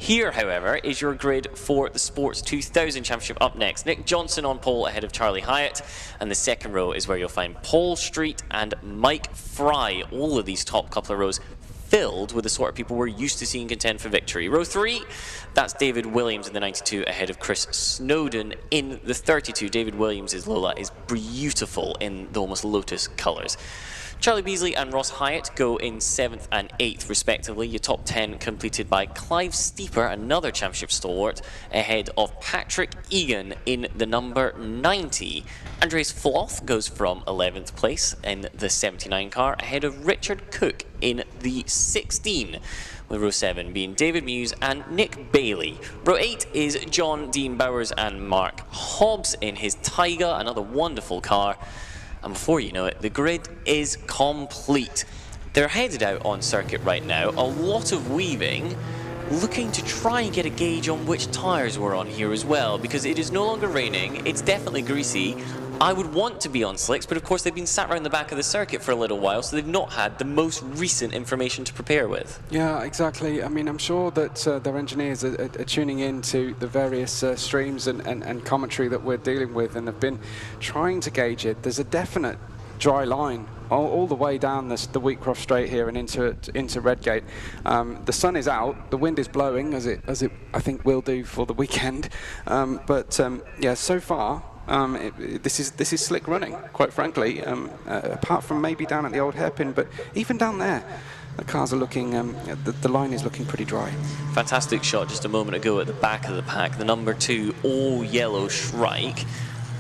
Here, however, is your grid for the Sports 2000 Championship up next. Nick Johnson on pole ahead of Charlie Hyatt, and the second row is where you'll find Paul Street and Mike Fry. All of these top couple of rows filled with the sort of people we're used to seeing contend for victory. Row 3, that's David Williams in the 92 ahead of Chris Snowden in the 32. David Williams' Lola is beautiful in the almost lotus colours. Charlie Beasley and Ross Hyatt go in 7th and 8th respectively. Your top 10 completed by Clive Steeper, another championship stalwart, ahead of Patrick Egan in the number 90. Andres Floth goes from 11th place in the 79 car, ahead of Richard Cook in the 16. With row 7 being David Muse and Nick Bailey. Row 8 is John Dean Bowers and Mark Hobbs in his Tyga, another wonderful car. And before you know it, the grid is complete. They're headed out on circuit right now, a lot of weaving, looking to try and get a gauge on which tyres we're on here as well, because it is no longer raining, it's definitely greasy. I would want to be on slicks, but of course they've been sat around the back of the circuit for a little while, so they've not had the most recent information to prepare with. Yeah, exactly. I mean, I'm sure that their engineers are tuning in to the various streams and commentary that we're dealing with, and have been trying to gauge it. There's a definite dry line all the way down the Wheatcroft Straight here and into Redgate. The sun is out, the wind is blowing, as it I think will do for the weekend. Yeah, so far. This is slick running, quite frankly, apart from maybe down at the old hairpin, but even down there, the cars are looking, the line is looking pretty dry. Fantastic shot just a moment ago at the back of the pack, the number 2 all yellow Shrike.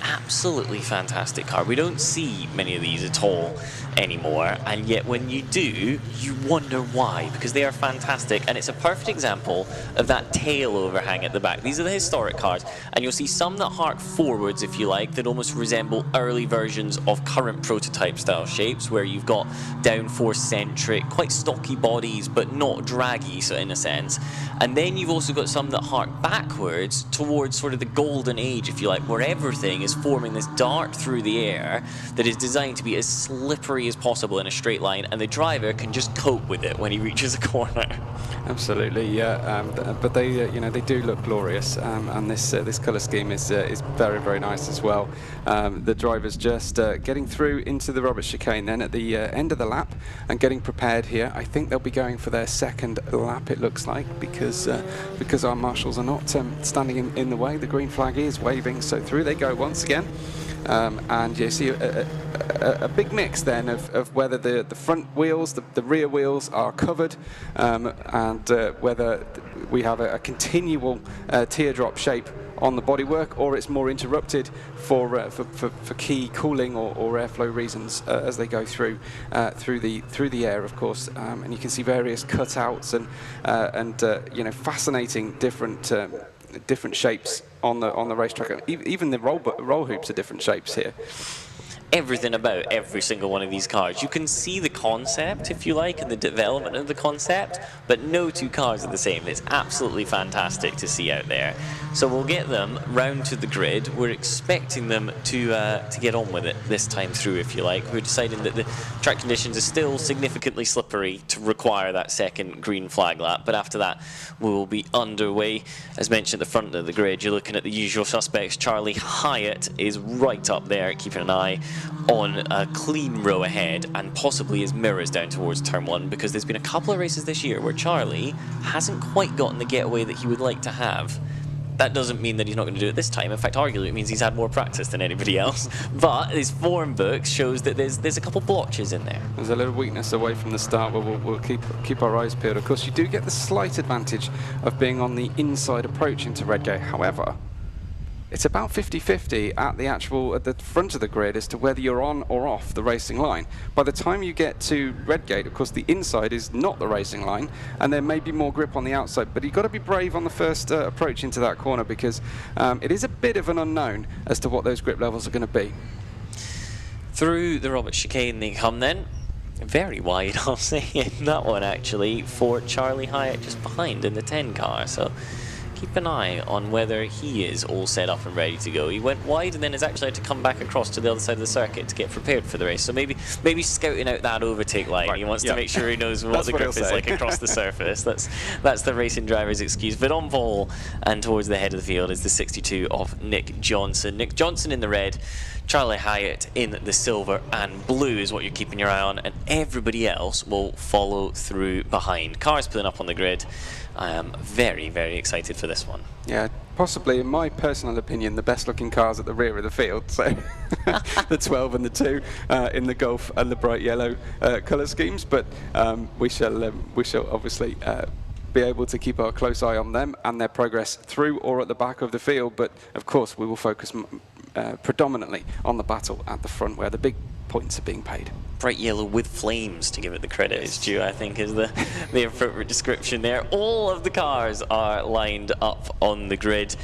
Absolutely fantastic car. We don't see many of these at all anymore, and yet when you do, you wonder why, because they are fantastic, and it's a perfect example of that tail overhang at the back. These are the historic cars, and you'll see some that hark forwards, if you like, that almost resemble early versions of current prototype style shapes, where you've got downforce centric, quite stocky bodies, but not draggy, so in a sense. And then you've also got some that hark backwards towards sort of the golden age, if you like, where everything is forming this dart through the air that is designed to be as slippery as possible in a straight line, and the driver can just cope with it when he reaches a corner. Absolutely, yeah. But they, you know, they do look glorious, and this colour scheme is very, very nice as well. The drivers just getting through into the Roberts chicane then at the end of the lap and getting prepared here. I think they'll be going for their second lap, it looks like, because our marshals are not standing in the way. The green flag is waving, so through they go once again. And you see a big mix then of whether the front wheels, the rear wheels are covered, and whether we have a continual teardrop shape on the bodywork, or it's more interrupted for key cooling or airflow reasons as they go through the air, of course. And you can see various cutouts and you know, fascinating different shapes on the racetrack. Even the roll hoops are different shapes here. Everything about every single one of these cars. You can see the concept, if you like, and the development of the concept, but no two cars are the same. It's absolutely fantastic to see out there. So we'll get them round to the grid. We're expecting them to get on with it this time through, if you like. We're deciding that the track conditions are still significantly slippery to require that second green flag lap, but after that we will be underway. As mentioned at the front of the grid, you're looking at the usual suspects. Charlie Hyatt is right up there, keeping an eye on a clean row ahead, and possibly his mirrors down towards turn 1, because there's been a couple of races this year where Charlie hasn't quite gotten the getaway that he would like to have. That doesn't mean that he's not going to do it this time. In fact, arguably it means he's had more practice than anybody else. But his form book shows that there's a couple blotches in there. There's a little weakness away from the start, but we'll keep our eyes peeled. Of course, you do get the slight advantage of being on the inside approach into Redgate. However, it's about 50-50 at the front of the grid as to whether you're on or off the racing line. By the time you get to Redgate, of course, the inside is not the racing line, and there may be more grip on the outside, but you've got to be brave on the first approach into that corner, because it is a bit of an unknown as to what those grip levels are going to be. Through the Roberts chicane they come then. Very wide, I'll say, in that one actually, for Charlie Hyatt just behind in the 10 car. So keep an eye on whether he is all set up and ready to go. He went wide and then has actually had to come back across to the other side of the circuit to get prepared for the race. So maybe scouting out that overtake line. Right. He wants to make sure he knows what the grip is like across the surface. That's the racing driver's excuse. But on pole and towards the head of the field is the 62 of Nick Johnson. Nick Johnson in the red, Charlie Hyatt in the silver and blue is what you're keeping your eye on, and everybody else will follow through behind. Cars pulling up on the grid. I am very, very excited for this one. Yeah, possibly, in my personal opinion, the best looking cars at the rear of the field. So the 12 and the 2 in the Golf and the bright yellow colour schemes. But we shall obviously be able to keep a close eye on them and their progress through or at the back of the field. But of course, we will focus predominantly on the battle at the front, where the big points are being paid. Bright yellow with flames, to give it the credit it's due, I think is the appropriate description there. All of the cars are lined up on the grid.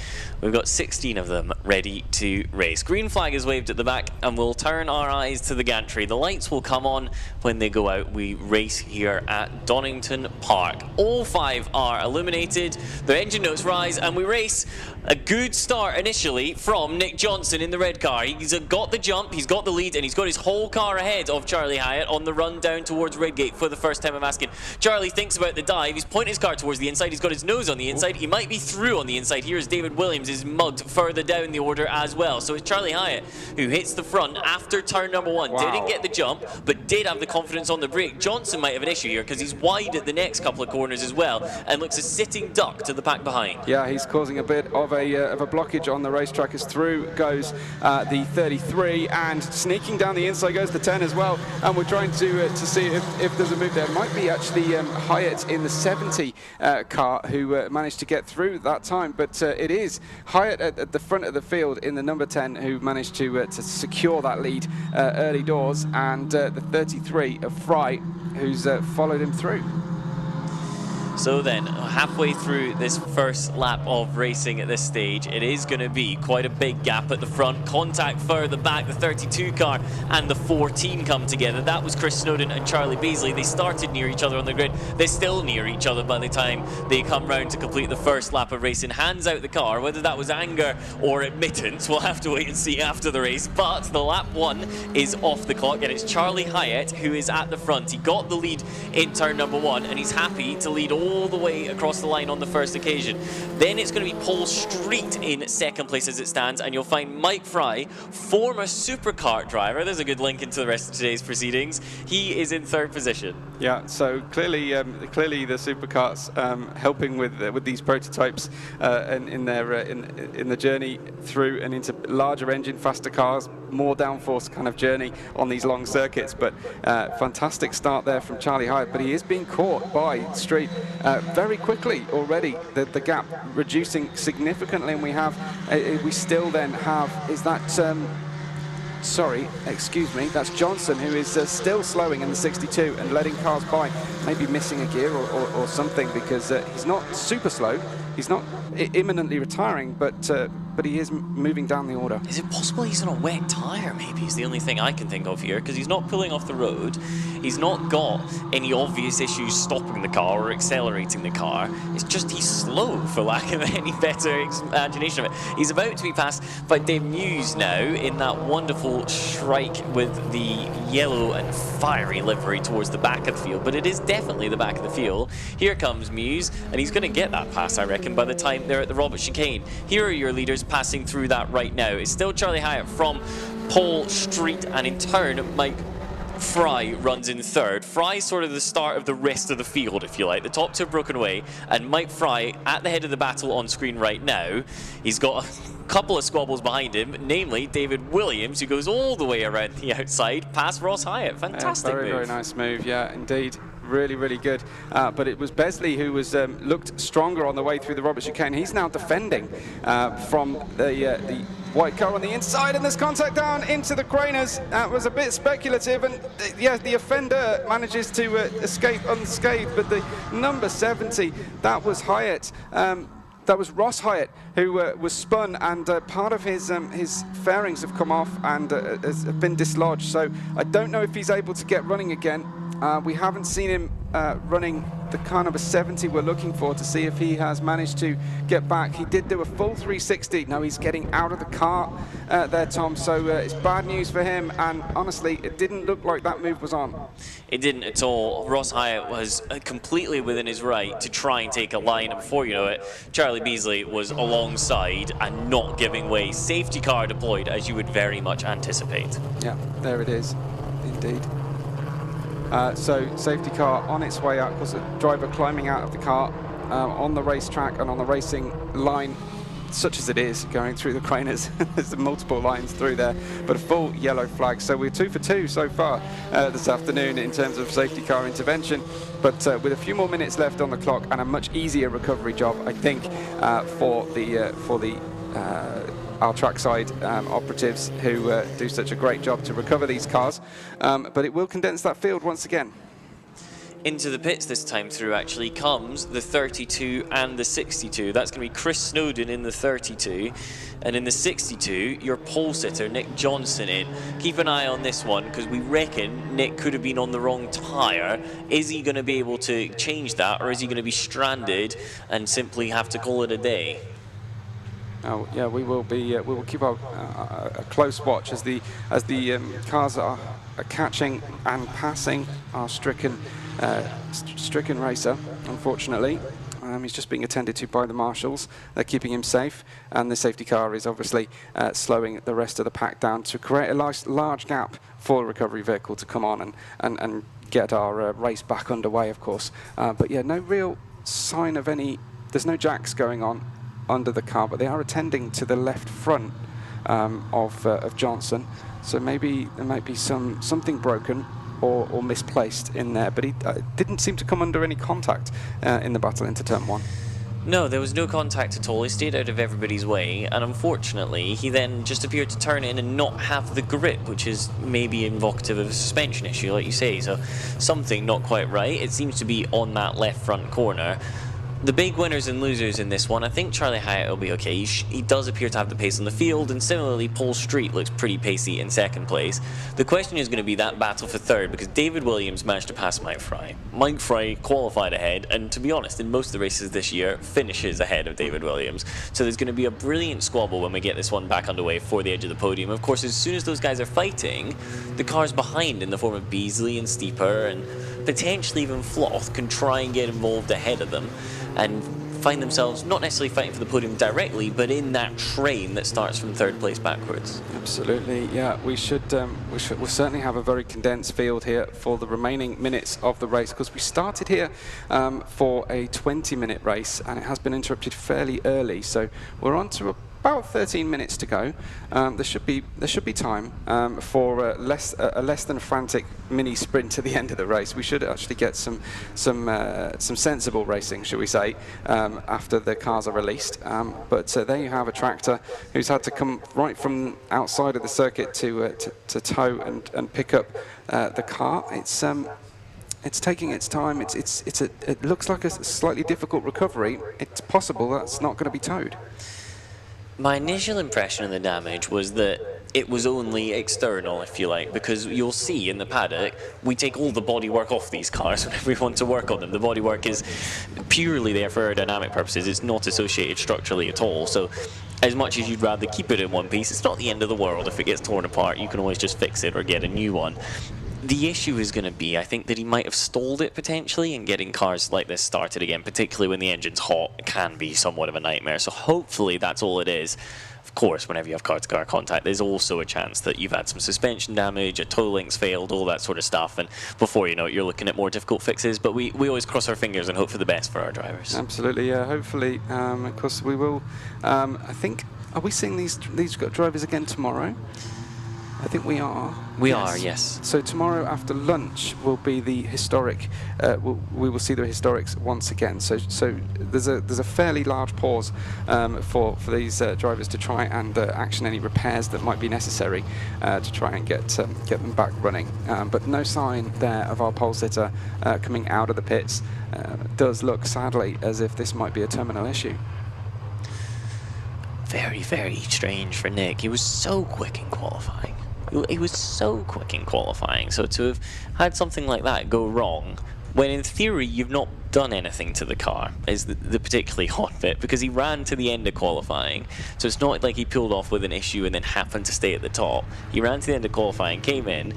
We've got 16 of them ready to race. Green flag is waved at the back, and we'll turn our eyes to the gantry. The lights will come on when they go out. We race here at Donington Park. All 5 are illuminated, their engine notes rise, and we race. A good start initially from Nick Johnson in the red car. He's got the jump, he's got the lead, and he's got his whole car ahead of Charlie Hyatt on the run down towards Redgate for the first time I'm asking. Charlie thinks about the dive, he's pointing his car towards the inside, he's got his nose on the inside, he might be through on the inside. Here's David Williams is mugged further down the order as well. So it's Charlie Hyatt who hits the front after turn number 1. Wow. Didn't get the jump, but did have the confidence on the brake. Johnson might have an issue here because he's wide at the next couple of corners as well and looks a sitting duck to the pack behind. Yeah, he's causing a bit of a blockage on the racetrack as through goes the 33, and sneaking down the inside goes the 10 as well. And we're trying to see if there's a move there. It might be actually Hyatt in the 70 car who managed to get through that time, but it is Hyatt at the front of the field in the number 10 who managed to secure that lead early doors, and the 33 of Fry who's followed him through. So then, halfway through this first lap of racing at this stage, it is going to be quite a big gap at the front. Contact further back, the 32 car and the 14 come together. That was Chris Snowden and Charlie Beasley. They started near each other on the grid. They're still near each other by the time they come round to complete the first lap of racing. Hands out the car, whether that was anger or admittance, we'll have to wait and see after the race. But the lap 1 is off the clock, and it's Charlie Hyatt who is at the front. He got the lead in turn number 1, and he's happy to lead all the way across the line on the first occasion. Then it's going to be Paul Street in second place as it stands, and you'll find Mike Fry, former supercar driver. There's a good link into the rest of today's proceedings. He is in third position. Yeah, so clearly the supercars helping with these prototypes in the journey through and into larger engine, faster cars, more downforce kind of journey on these long circuits. But fantastic start there from Charlie Hyatt, but he is being caught by Street very quickly already. The gap reducing significantly, and we still then have, is that sorry, excuse me, that's Johnson who is still slowing in the 62 and letting cars by, maybe missing a gear or something, because he's not super slow, he's not imminently retiring, but he is moving down the order. Is it possible he's on a wet tyre, maybe, is the only thing I can think of here, because he's not pulling off the road, he's not got any obvious issues stopping the car or accelerating the car, it's just he's slow, for lack of any better imagination of it. He's about to be passed by Dave Muse now in that wonderful strike with the yellow and fiery livery towards the back of the field, but it is definitely the back of the field. Here comes Muse, and he's going to get that pass, I reckon, by the time they're at the Robert chicane. Here are your leaders passing through that right now. It's still Charlie Hyatt from Paul Street, and in turn Mike Fry runs in third. Fry's sort of the start of the rest of the field, if you like. The top 2 are broken away, and Mike Fry at the head of the battle on screen right now. He's got a couple of squabbles behind him, namely David Williams, who goes all the way around the outside past Ross Hyatt. Fantastic move. Very nice move, yeah, indeed. Really, really good. But it was Besley who was looked stronger on the way through the Robert chicane. He's now defending from the white car on the inside, and there's contact down into the Craners. That was a bit speculative, and yeah, the offender manages to escape unscathed, but the number 70, that was Hyatt. That was Ross Hyatt, who was spun, and part of his fairings have come off and have been dislodged. So I don't know if he's able to get running again. We haven't seen him running the car number 70 we're looking for to see if he has managed to get back. He did do a full 360. No, he's getting out of the car there, Tom, so it's bad news for him, and honestly, it didn't look like that move was on. It didn't at all. Ross Hyatt was completely within his right to try and take a line, and before you know it, Charlie Beasley was alongside and not giving way. Safety car deployed, as you would very much anticipate. Yeah, there it is, indeed. So safety car on its way out, because the driver climbing out of the car on the racetrack and on the racing line, such as it is, going through the craners. There's multiple lines through there, but a full yellow flag. So we're 2 for 2 so far this afternoon in terms of safety car intervention. But with a few more minutes left on the clock and a much easier recovery job, I think, for the our trackside operatives who do such a great job to recover these cars. But it will condense that field once again. Into the pits this time through actually comes the 32 and the 62. That's going to be Chris Snowden in the 32, and in the 62 your pole sitter Nick Johnson in. Keep an eye on this one, because we reckon Nick could have been on the wrong tyre. Is he going to be able to change that, or is he going to be stranded and simply have to call it a day? Oh yeah, we will be. We will keep a close watch as the cars are catching and passing our stricken racer. Unfortunately, he's just being attended to by the marshals. They're keeping him safe, and the safety car is obviously slowing the rest of the pack down to create a large gap for the recovery vehicle to come on and get our race back underway, of course. But yeah, no real sign of any. There's no jacks going on under the car, but they are attending to the left front of Johnson. So maybe there might be something broken or misplaced in there, but he didn't seem to come under any contact in the battle into turn 1. No, there was no contact at all. He stayed out of everybody's way, and unfortunately he then just appeared to turn in and not have the grip, which is maybe invocative of a suspension issue, like you say. So something not quite right. It seems to be on that left front corner. The big winners and losers in this one, I think Charlie Hyatt will be okay. He does appear to have the pace on the field, and similarly Paul Street looks pretty pacey in second place. The question is going to be that battle for third, because David Williams managed to pass Mike Fry. Mike Fry qualified ahead, and to be honest, in most of the races this year, finishes ahead of David Williams. So there's going to be a brilliant squabble when we get this one back underway for the edge of the podium. Of course, as soon as those guys are fighting, the cars behind in the form of Beasley and Steeper and potentially even Floth can try and get involved ahead of them and find themselves not necessarily fighting for the podium directly, but in that train that starts from third place backwards. Absolutely, yeah. We'll certainly have a very condensed field here for the remaining minutes of the race, because we started here for a 20-minute race, and it has been interrupted fairly early. So we're on to about 13 minutes to go. There should be time for a less than frantic mini sprint to the end of the race. We should actually get some sensible racing, shall we say, after the cars are released. But there you have a tractor who's had to come right from outside of the circuit to tow and pick up the car. It's taking its time. It looks like a slightly difficult recovery. It's possible that's not going to be towed. My initial impression of the damage was that it was only external, if you like, because you'll see in the paddock, we take all the bodywork off these cars whenever we want to work on them. The bodywork is purely there for aerodynamic purposes. It's not associated structurally at all. So as much as you'd rather keep it in one piece, it's not the end of the world. If it gets torn apart, you can always just fix it or get a new one. The issue is going to be, I think, that he might have stalled it potentially, and getting cars like this started again, particularly when the engine's hot, can be somewhat of a nightmare. So hopefully that's all it is. Of course, whenever you have car-to-car contact, there's also a chance that you've had some suspension damage, a toe link's failed, all that sort of stuff, and before you know it, you're looking at more difficult fixes. But we always cross our fingers and hope for the best for our drivers. Absolutely, yeah. Hopefully, of course, we will. I think, are we seeing these drivers again tomorrow? I think we are. We are, yes. So tomorrow after lunch will be the historic. We will see the historics once again. So there's a fairly large pause for these drivers to try and action any repairs that might be necessary to try and get them back running. But no sign there of our pole sitter coming out of the pits. Does look sadly as if this might be a terminal issue. Very, very strange for Nick. He was so quick in qualifying. He was so quick in qualifying. So to have had something like that go wrong when in theory you've not done anything to the car, is the particularly hot bit, because he ran to the end of qualifying. So it's not like he pulled off with an issue and then happened to stay at the top. He ran to the end of qualifying, came in,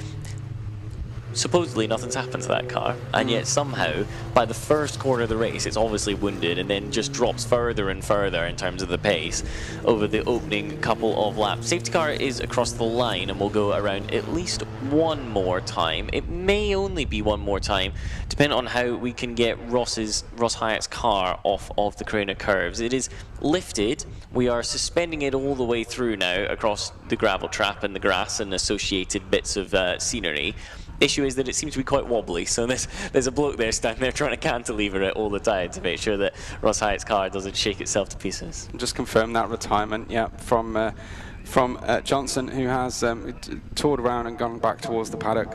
supposedly nothing's happened to that car, and yet somehow by the first corner of the race it's obviously wounded and then just drops further and further in terms of the pace over the opening couple of laps. Safety car is across the line and will go around at least one more time. It may only be one more time, depending on how we can get Ross Hyatt's car off of the corner curves. It is lifted. We are suspending it all the way through now across the gravel trap and the grass and associated bits of scenery. Issue is that it seems to be quite wobbly, so there's a bloke there standing there trying to cantilever it all the time to make sure that Ross Hyatt's car doesn't shake itself to pieces. Just confirm that retirement, yeah, from Johnson, who has toured around and gone back towards the paddock.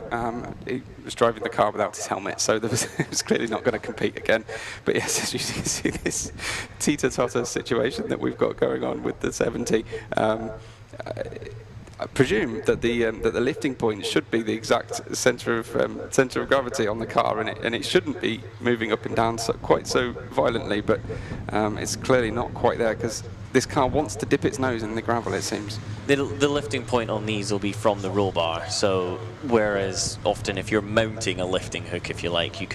He was driving the car without his helmet, so it was clearly not going to compete again. But yes, as you can see, this teeter-totter situation that we've got going on with the 70. I presume that the lifting point should be the exact centre of gravity on the car, and it shouldn't be moving up and down quite so violently. But it's clearly not quite there, because this car wants to dip its nose in the gravel, it seems. The lifting point on these will be from the roll bar, so whereas often if you're mounting a lifting hook, if you like, you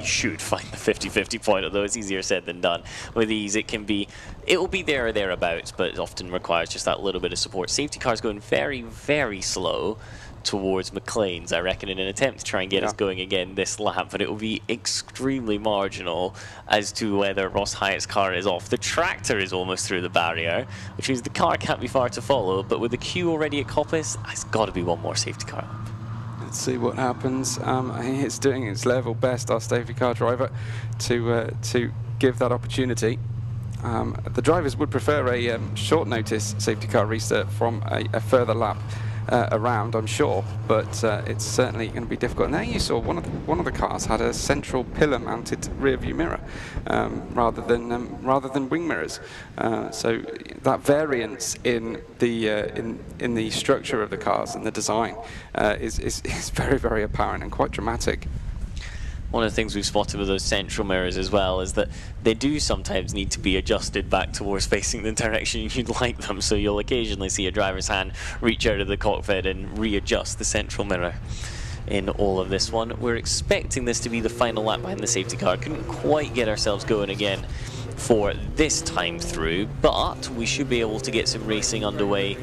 should find the 50-50 point, although it's easier said than done. With these, it will be there or thereabouts, but it often requires just that little bit of support. Safety car's going very, very slow towards McLean's, I reckon, in an attempt to try and get us going again this lap, but it will be extremely marginal as to whether Ross Hyatt's car is off. The tractor is almost through the barrier, which means the car can't be far to follow, but with the queue already at Coppice, it's got to be one more safety car lap. Let's see what happens. It's doing its level best, our safety car driver, to give that opportunity. The drivers would prefer a short notice safety car restart from a further lap around, I'm sure, but it's certainly going to be difficult. And there you saw one of the cars had a central pillar-mounted rear-view mirror rather than wing mirrors. So that variance in the structure of the cars and the design is very, very apparent and quite dramatic. One of the things we've spotted with those central mirrors as well is that they do sometimes need to be adjusted back towards facing the direction you'd like them, so you'll occasionally see a driver's hand reach out of the cockpit and readjust the central mirror in all of this one. We're expecting this to be the final lap behind the safety car. Couldn't quite get ourselves going again for this time through, but we should be able to get some racing underway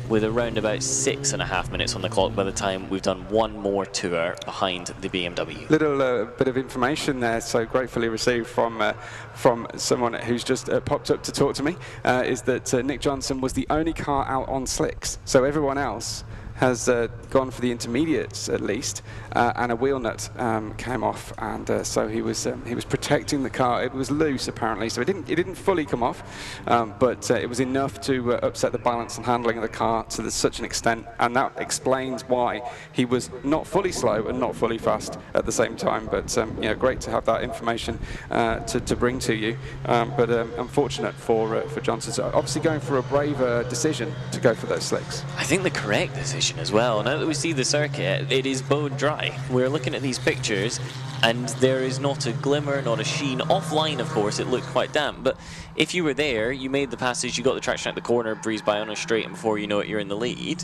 with around about 6.5 minutes on the clock by the time we've done one more tour behind the BMW. Little bit of information there, so gratefully received from someone who's just popped up to talk to me, is that Nick Johnson was the only car out on slicks, so everyone else has gone for the intermediates at least, and a wheel nut came off, and so he was protecting the car. It was loose apparently, so it didn't fully come off, but it was enough to upset the balance and handling of the car to such an extent, and that explains why he was not fully slow and not fully fast at the same time. But you know, great to have that information to bring to you. But unfortunate for Johnson. So obviously going for a braver decision to go for those slicks. I think the correct decision as well. Now that we see the circuit, it is bone dry. We're looking at these pictures and there is not a glimmer, not a sheen. Offline, of course, it looked quite damp, but if you were there, you made the passage, you got the traction at the corner, breezed by on a straight, and before you know it, you're in the lead.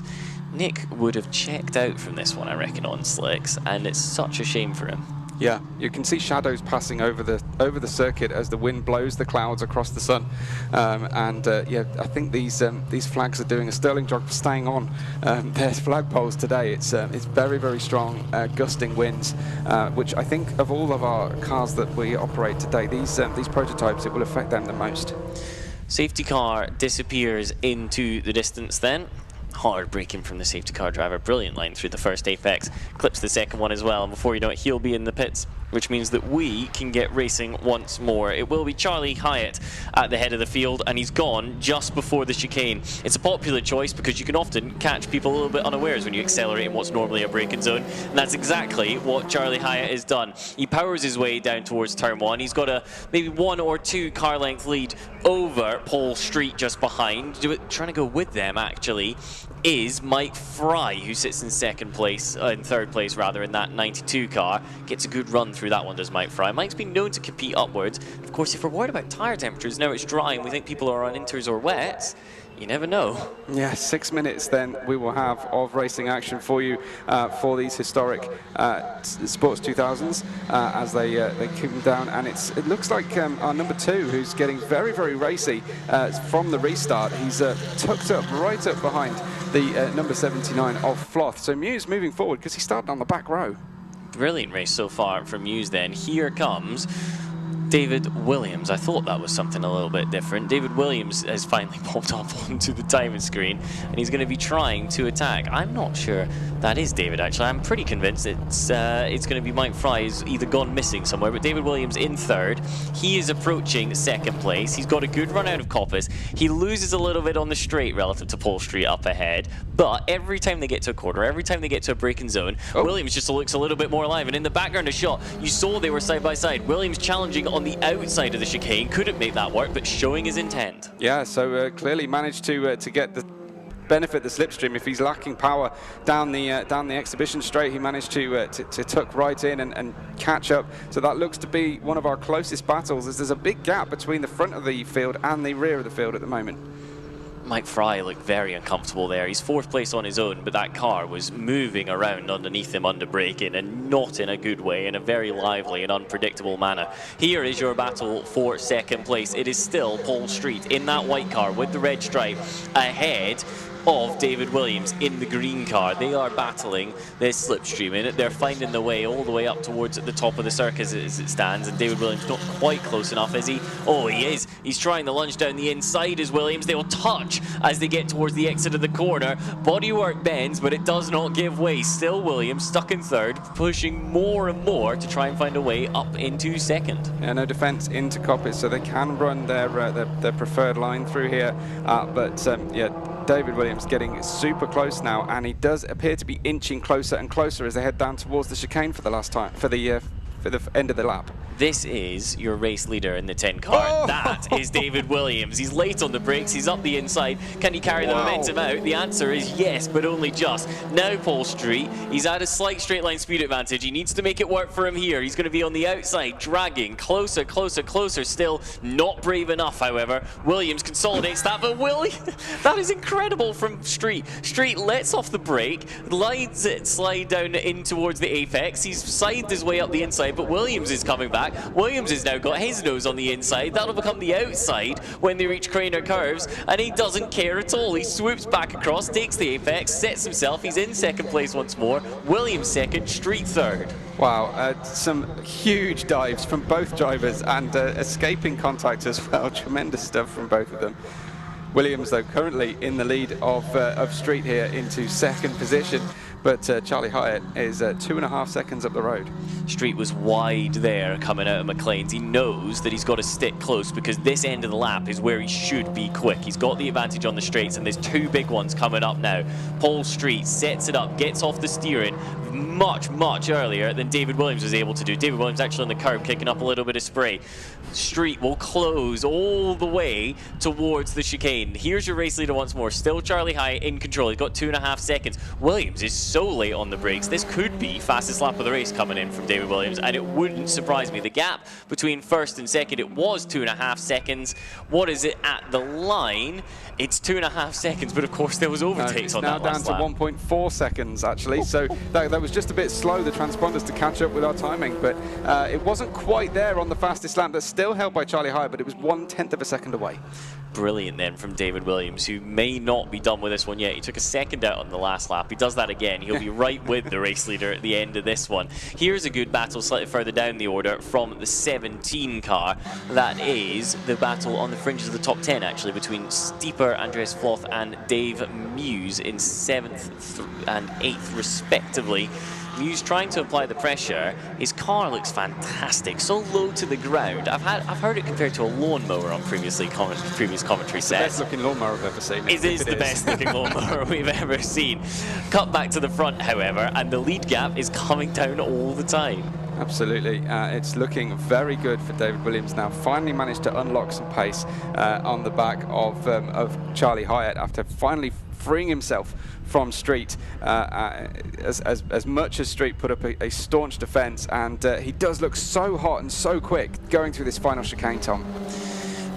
Nick would have checked out from this one, I reckon, on slicks, and it's such a shame for him. Yeah, you can see shadows passing over the circuit as the wind blows the clouds across the sun, yeah, I think these flags are doing a sterling job for staying on their flagpoles today. It's very, very strong, gusting winds, which I think of all of our cars that we operate today, these prototypes, it will affect them the most. Safety car disappears into the distance then. Hard braking from the safety car driver. Brilliant line through the first apex. Clips the second one as well. And before you know it, he'll be in the pits, which means that we can get racing once more. It will be Charlie Hyatt at the head of the field, and he's gone just before the chicane. It's a popular choice because you can often catch people a little bit unawares when you accelerate in what's normally a braking zone, and that's exactly what Charlie Hyatt has done. He powers his way down towards turn one. He's got a maybe 1 or 2 car length lead over Paul Street just behind, trying to go with them actually is Mike Fry, who sits in third place rather, in that 92 car. Gets a good run through that one, does Mike Fry. Mike's been known to compete upwards. Of course, if we're worried about tyre temperatures, now it's dry and we think people are on inters or wets, you never know. Yeah, 6 minutes then we will have of racing action for you for these historic Sports 2000s as they keep them down. And it looks like our number 2, who's getting very, very racy from the restart. He's tucked up right up behind the number 79 of Floth. So Muse moving forward because he started on the back row. Brilliant race so far from Muse then. Here comes David Williams. I thought that was something a little bit different. David Williams has finally popped up onto the timing screen, and he's going to be trying to attack. I'm not sure that is David, actually. I'm pretty convinced it's going to be Mike Fry. He's either gone missing somewhere, but David Williams in third. He is approaching second place. He's got a good run out of Coppice. He loses a little bit on the straight relative to Pole Street up ahead, but every time they get to a corner, every time they get to a braking zone, Williams just looks a little bit more alive. And in the background of shot, you saw they were side by side. Williams challenging on the outside of the chicane, couldn't make that work, but showing his intent. Yeah, so clearly managed to get the benefit the slipstream. If he's lacking power down the exhibition straight, he managed to tuck right in and catch up. So that looks to be one of our closest battles, as there's a big gap between the front of the field and the rear of the field at the moment. Mike Fry looked very uncomfortable there. He's fourth place on his own, but that car was moving around underneath him under braking, and not in a good way, in a very lively and unpredictable manner. Here is your battle for second place. It is still Pole Street in that white car with the red stripe ahead of David Williams in the green car. They are battling this slipstream in it. They're finding the way all the way up towards the top of the circus as it stands, and David Williams not quite close enough, is he? Oh, he is. He's trying the lunge down the inside as Williams. They will touch as they get towards the exit of the corner. Bodywork bends, but it does not give way. Still Williams stuck in third, pushing more and more to try and find a way up into second. Yeah, no defence into Coppice, so they can run their preferred line through here, yeah, David Williams getting super close now, and he does appear to be inching closer and closer as they head down towards the chicane for the end of the lap. This is your race leader in the 10 car. Oh! That is David Williams. He's late on the brakes. He's up the inside. Can he carry the momentum out? The answer is yes, but only just. Now Pole Street, he's at a slight straight line speed advantage. He needs to make it work for him here. He's going to be on the outside, dragging closer, closer, closer. Still not brave enough, however. Williams consolidates that, but that is incredible from Street. Street lets off the brake, lines it slide down in towards the apex. He's sided his way up the inside, but Williams is coming back. Williams has now got his nose on the inside. That'll become the outside when they reach Craner curves, and he doesn't care at all. He swoops back across, takes the apex, sets himself. He's in second place once more. Williams second, Street third. Wow, some huge dives from both drivers and escaping contact as well. Tremendous stuff from both of them. Williams, though, currently in the lead of Street here into second position, but Charlie Hyatt is 2.5 seconds up the road. Street was wide there coming out of McLean's. He knows that he's got to stick close because this end of the lap is where he should be quick. He's got the advantage on the straights, and there's two big ones coming up now. Pole Street sets it up, gets off the steering much, much earlier than David Williams was able to do. David Williams actually on the curb kicking up a little bit of spray. Street will close all the way towards the chicane. Here's your race leader once more. Still Charlie Hyatt in control. He's got 2.5 seconds. Williams is so late on the brakes. This could be fastest lap of the race coming in from David Williams, and it wouldn't surprise me. The gap between first and second, it was 2.5 seconds. What is it at the line? It's 2.5 seconds, but of course there was overtakes on that last lap. Now down to 1.4 seconds actually, so that was just a bit slow, the transponders, to catch up with our timing, but it wasn't quite there on the fastest lap. That's still held by Charlie Hyatt, but it was 1/10 of a second away. Brilliant then from David Williams, who may not be done with this one yet. He took a second out on the last lap. He does that again. He'll be right with the race leader at the end of this one. Here's a good battle slightly further down the order from the 17 car. That is the battle on the fringes of the top 10, actually, between Steeper, Andreas Floth, and Dave Muse in 7th and 8th, respectively. Muse trying to apply the pressure. His car looks fantastic, so low to the ground. I've heard it compared to a lawnmower on previous commentary sets. The best looking lawnmower I've ever seen. It is the best looking lawnmower we've ever seen. Cut back to the front, however, and the lead gap is coming down all the time. Absolutely, it's looking very good for David Williams now. Finally managed to unlock some pace on the back of Charlie Hyatt after finally freeing himself from Street, as much as Street put up a staunch defence, and he does look so hot and so quick going through this final chicane, Tom.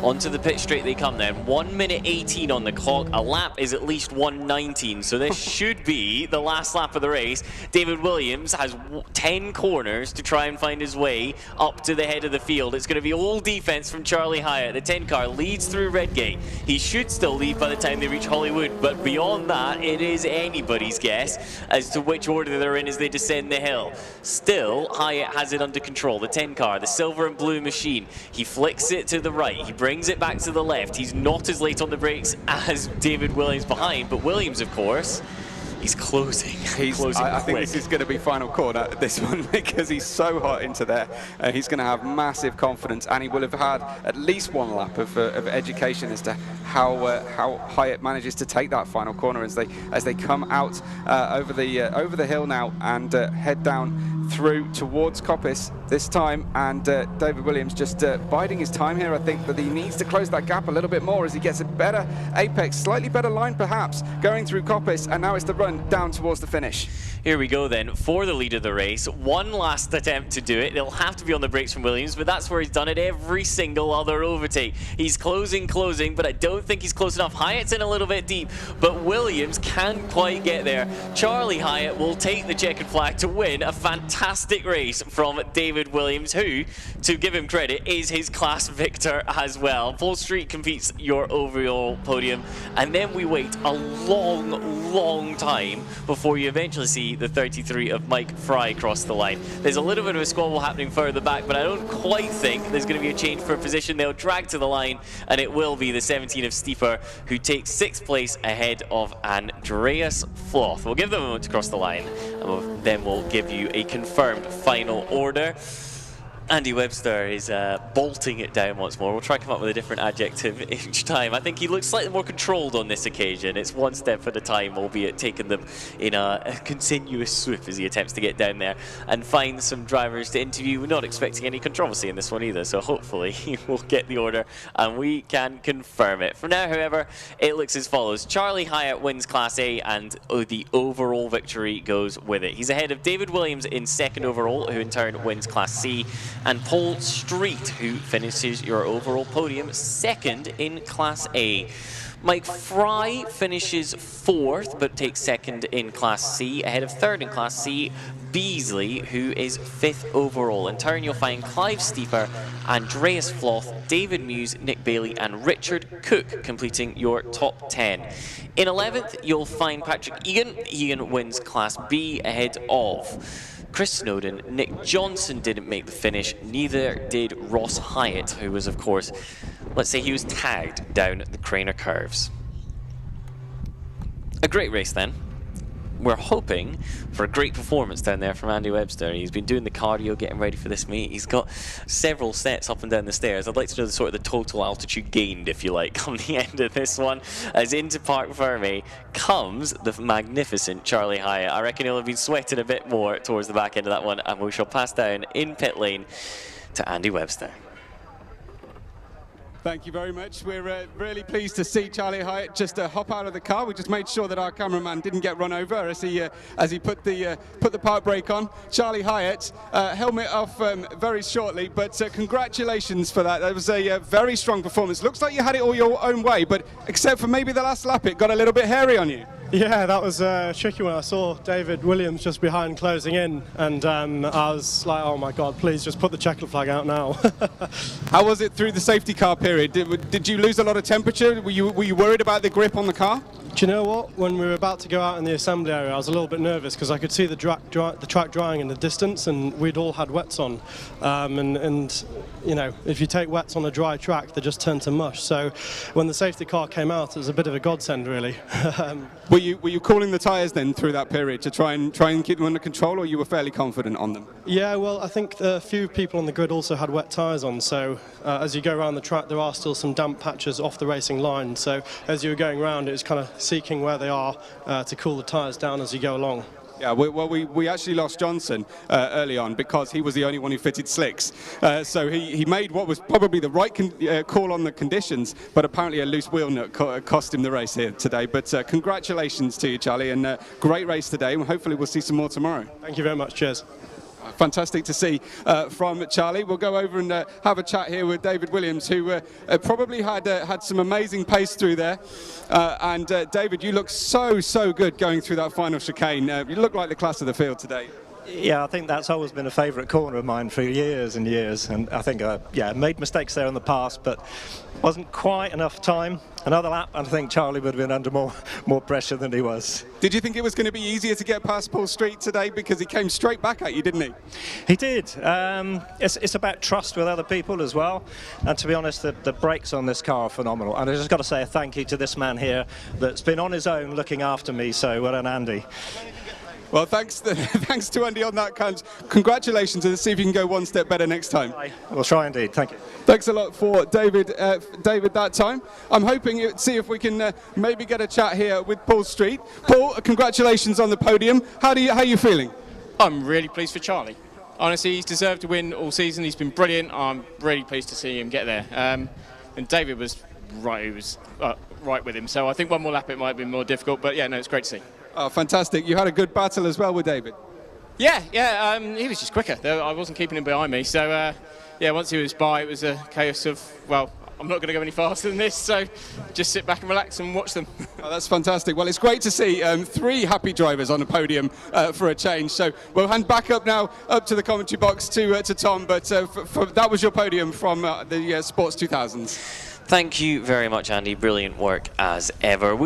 Onto the pit straight they come then. 1 minute 18 on the clock. A lap is at least 1:19, so this should be the last lap of the race. David Williams has 10 corners to try and find his way up to the head of the field. It's going to be all defense from Charlie Hyatt. The 10 car leads through Redgate. He should still lead by the time they reach Hollywood, but beyond that, it is anybody's guess as to which order they're in as they descend the hill. Still, Hyatt has it under control. The 10 car, the silver and blue machine. He flicks it to the right. He brings it back to the left. He's not as late on the brakes as David Williams behind, but Williams, of course, he's closing. I think this is going to be final corner, this one, because he's so hot into there. He's going to have massive confidence, and he will have had at least one lap of education as to how Hyatt manages to take that final corner as they come out over the hill now and head down through towards Coppice this time, and David Williams just biding his time here, I think, but he needs to close that gap a little bit more as he gets a better apex, slightly better line perhaps, going through Coppice, and now it's the run down towards the finish. Here we go then for the lead of the race. One last attempt to do it. It'll have to be on the brakes from Williams, but that's where he's done it every single other overtake. He's closing, but I don't think he's close enough. Hyatt's in a little bit deep, but Williams can't quite get there. Charlie Hyatt will take the checkered flag to win a fantastic race from David Williams, who, to give him credit, is his class victor as well. Paul Street competes your overall podium, and then we wait a long time before you eventually see the 33 of Mike Fry cross the line. There's a little bit of a squabble happening further back, but I don't quite think there's going to be a change for position. They'll drag to the line, and it will be the 17 of Steeper who takes 6th place ahead of Andreas Floth. We'll give them a moment to cross the line, and then we'll give you a confirmed final order. Andy Webster is bolting it down once more. We'll try to come up with a different adjective each time. I think he looks slightly more controlled on this occasion. It's one step at a time, albeit taking them in a continuous swoop as he attempts to get down there and find some drivers to interview. We're not expecting any controversy in this one either, so hopefully he will get the order and we can confirm it. For now, however, it looks as follows. Charlie Hyatt wins Class A, and the overall victory goes with it. He's ahead of David Williams in 2nd overall, who in turn wins Class C, and Paul Street, who finishes your overall podium 2nd in Class A. Mike Fry finishes 4th, but takes 2nd in Class C, ahead of 3rd in Class C, Beasley, who is 5th overall. In turn, you'll find Clive Steeper, Andreas Floth, David Muse, Nick Bailey, and Richard Cook completing your top 10. In 11th, you'll find Patrick Egan. Egan wins Class B ahead of Chris Snowden. Nick Johnson didn't make the finish, neither did Ross Hyatt, who was, of course, let's say he was tagged down the Craner curves. A great race then. We're hoping for a great performance down there from Andy Webster. He's been doing the cardio, getting ready for this meet. He's got several sets up and down the stairs. I'd like to know the sort of the total altitude gained, if you like, on the end of this one. As into Parc Fermé comes the magnificent Charlie Hyatt. I reckon he'll have been sweating a bit more towards the back end of that one, and we shall pass down in pit lane to Andy Webster. Thank you very much. We're really pleased to see Charlie Hyatt just hop out of the car. We just made sure that our cameraman didn't get run over as he put the park brake on. Charlie Hyatt, helmet off very shortly, but congratulations for that. That was a very strong performance. Looks like you had it all your own way, but except for maybe the last lap, it got a little bit hairy on you. Yeah, that was tricky when I saw David Williams just behind closing in, and I was like, oh my God, please just put the checkered flag out now. How was it through the safety car period? Did you lose a lot of temperature? Were you worried about the grip on the car? Do you know what? When we were about to go out in the assembly area, I was a little bit nervous because I could see the track drying in the distance, and we'd all had wets on. And you know, if you take wets on a dry track, they just turn to mush. So when the safety car came out, it was a bit of a godsend, really. Were you cooling the tyres then through that period to try and keep them under control, or you were fairly confident on them? Yeah, well, I think a few people on the grid also had wet tyres on. So as you go around the track, there are still some damp patches off the racing line. So as you were going around, it was kind of seeking where they are to cool the tyres down as you go along. Yeah, we actually lost Johnson early on because he was the only one who fitted slicks. So he made what was probably the right call on the conditions, but apparently a loose wheel nut cost him the race here today. But congratulations to you, Charlie, and great race today, and hopefully we'll see some more tomorrow. Thank you very much. Cheers. Fantastic to see from Charlie. We'll go over and have a chat here with David Williams, who probably had some amazing pace through there. And David, you look so good going through that final chicane. You look like the class of the field today. Yeah, I think that's always been a favourite corner of mine for years and years, and I think made mistakes there in the past, but wasn't quite enough time. Another lap, and I think Charlie would have been under more pressure than he was. Did you think it was going to be easier to get past Paul Street today, because he came straight back at you, didn't he? He did. It's about trust with other people as well, and to be honest, the brakes on this car are phenomenal. And I just got to say a thank you to this man here that's been on his own looking after me. So well done, Andy. Well, thanks to Andy on that count. Congratulations, and let's see if you can go one step better next time. We'll try indeed. Thank you. Thanks a lot for David that time. I'm hoping to see if we can maybe get a chat here with Paul Street. Paul, congratulations on the podium. How are you feeling? I'm really pleased for Charlie. Honestly, he's deserved to win all season. He's been brilliant. I'm really pleased to see him get there. And David was right. He was right with him. So I think one more lap it might have been more difficult. But yeah, no, it's great to see. Oh, fantastic. You had a good battle as well with David. Yeah, he was just quicker. I wasn't keeping him behind me. So, yeah, once he was by, it was a case of, well, I'm not going to go any faster than this, so just sit back and relax and watch them. Oh, that's fantastic. Well, it's great to see 3 happy drivers on the podium for a change. So we'll hand back up now, up to the commentary box to Tom, but that was your podium from the Sports 2000s. Thank you very much, Andy. Brilliant work as ever.